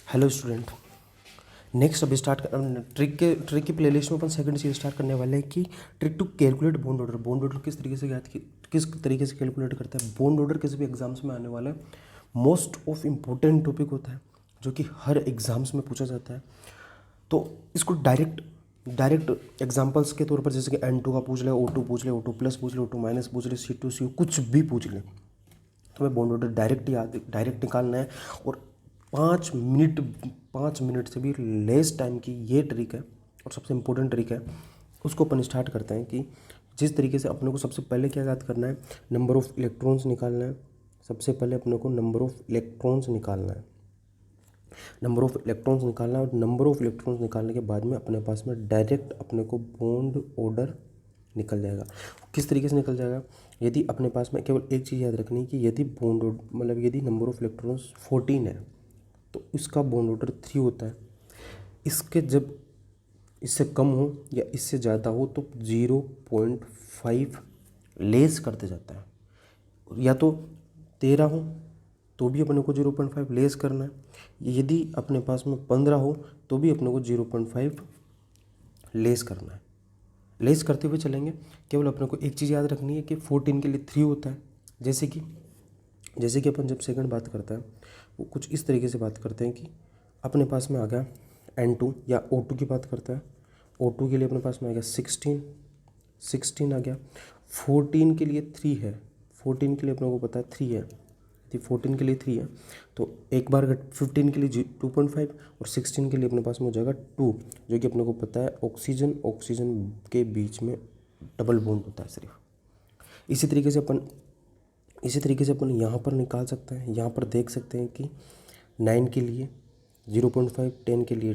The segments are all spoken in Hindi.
Hello student. नेक्स्ट अभी स्टार्ट कर ट्रिक की प्लेलिस्ट में अपन सेकंड चीज स्टार्ट करने वाले हैं कि trick to calculate bond order. Bond order किस तरीके से कैलकुलेट करता है। बॉन्ड ऑर्डर किसी भी एग्जाम्स में आने वाला है मोस्ट ऑफ इम्पोर्टेंट टॉपिक होता है जो कि हर एग्जाम्स में पूछा जाता है। तो इसको डायरेक्ट एग्जाम्पल्स के तौर पर जैसे कि N2 का पूछ ले, O2 पूछ ले, O2 प्लस पूछ ले, O2 माइनस पूछ ले, C2 CO कुछ भी पूछ ले, तुम्हें बॉन्ड ऑर्डर डायरेक्ट निकालना है। और 5 मिनट से भी लेस टाइम की ये ट्रिक है और सबसे इम्पोर्टेंट ट्रिक है। उसको अपन स्टार्ट करते हैं कि जिस तरीके से अपने को सबसे पहले क्या याद करना है, नंबर ऑफ़ इलेक्ट्रॉन्स निकालना है। सबसे पहले अपने को नंबर ऑफ़ इलेक्ट्रॉन्स निकालना है। नंबर ऑफ़ इलेक्ट्रॉन्स निकालना है और नंबर ऑफ़ इलेक्ट्रॉन्स निकालने के बाद में अपने पास में डायरेक्ट अपने को बॉन्ड ऑर्डर निकल जाएगा। किस तरीके से निकल जाएगा, यदि अपने पास में केवल एक चीज़ याद रखनी है कि यदि यदि नंबर ऑफ़ इलेक्ट्रॉन्स 14 है तो इसका बॉन्ड ऑर्डर 3 होता है। इसके जब इससे कम हो या इससे ज़्यादा हो तो 0.5 लेस करते जाता है। या तो 13 हो तो भी अपने को 0.5 लेस करना है। यदि अपने पास में 15 हो तो भी अपने को 0.5 लेस करना है। लेस करते हुए चलेंगे। केवल अपने को एक चीज़ याद रखनी है कि 14 के लिए 3 होता है। जैसे कि अपन जब सेकंड बात करते हैं वो कुछ इस तरीके से बात करते हैं कि अपने पास में आ गया N2 या O2 की बात करते हैं। O2 के लिए अपने पास में आ गया 16 आ गया। 14 के लिए 3 है। 14 के लिए अपने को पता है 3 है। यदि 14 के लिए 3 है तो एक बार 15 के लिए 2.5 और 16 के लिए अपने पास में हो जाएगा 2, जो कि अपने को पता है ऑक्सीजन के बीच में डबल बॉन्ड होता है सिर्फ। इसी तरीके से अपन यहाँ पर निकाल सकते हैं। यहाँ पर देख सकते हैं कि 9 के लिए 0.5, 10 के लिए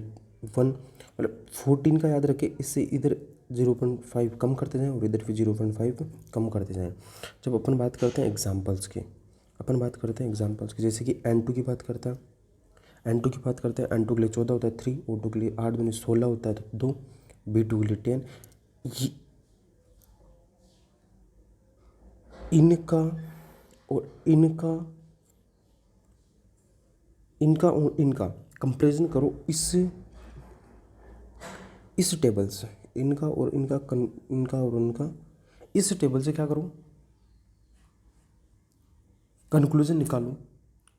1, मतलब 14 का याद रखें। इससे इधर 0.5 कम करते जाएं और इधर भी 0.5 कम करते जाएं। जब अपन बात करते हैं एग्जांपल्स की, जैसे कि N2 की बात करते हैं। N2 के लिए 14 होता है 3, O2 के लिए 8 दूनी 16 होता है तो 2, B2 के लिए 10। इनका और इनका कंपैरिजन करो इस टेबल से। इनका और उनका इस टेबल से क्या करो, कंक्लूजन निकालो।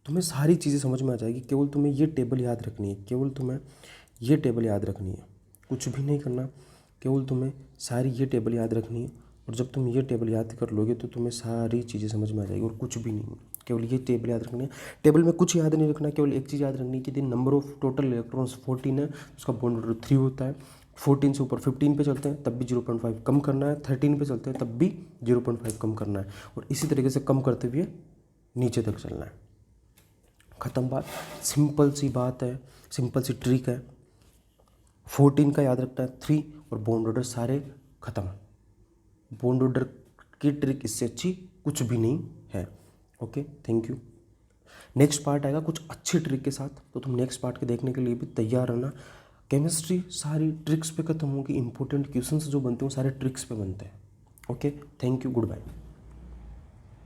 तुम्हें सारी चीज़ें समझ में आ जाएगी। केवल तुम्हें ये टेबल याद रखनी है, कुछ भी नहीं करना। केवल तुम्हें सारी ये टेबल याद रखनी है और जब तुम ये टेबल याद कर लोगे तो तुम्हें सारी चीज़ें समझ में आ जाएगी और कुछ भी नहीं। केवल ये टेबल याद रखनी है। टेबल में कुछ याद नहीं रखना, केवल एक चीज़ याद रखनी है कि नंबर ऑफ टोटल इलेक्ट्रॉन्स 14 है, उसका बॉन्ड ऑर्डर 3 होता है। 14 से ऊपर 15 पे चलते हैं तब भी 0.5 कम करना है, 13 पे चलते हैं तब भी 0.5 कम करना है और इसी तरीके से कम करते हुए नीचे तक चलना है। ख़त्म बात। सिंपल सी बात है, सिंपल सी ट्रिक है। 14 का याद रखना है, 3 और बॉन्ड ऑर्डर सारे ख़त्म। बॉन्ड ऑर्डर की ट्रिक इससे अच्छी कुछ भी नहीं है। Okay, thank you. Next part आएगा कुछ अच्छी ट्रिक के साथ, तो तुम नेक्स्ट पार्ट के देखने के लिए भी तैयार रहना। केमिस्ट्री सारी ट्रिक्स पे खत्म होगी। इंपॉर्टेंट क्वेश्चंस जो बनते हैं वो सारे ट्रिक्स पे बनते हैं। Okay, thank you, good bye.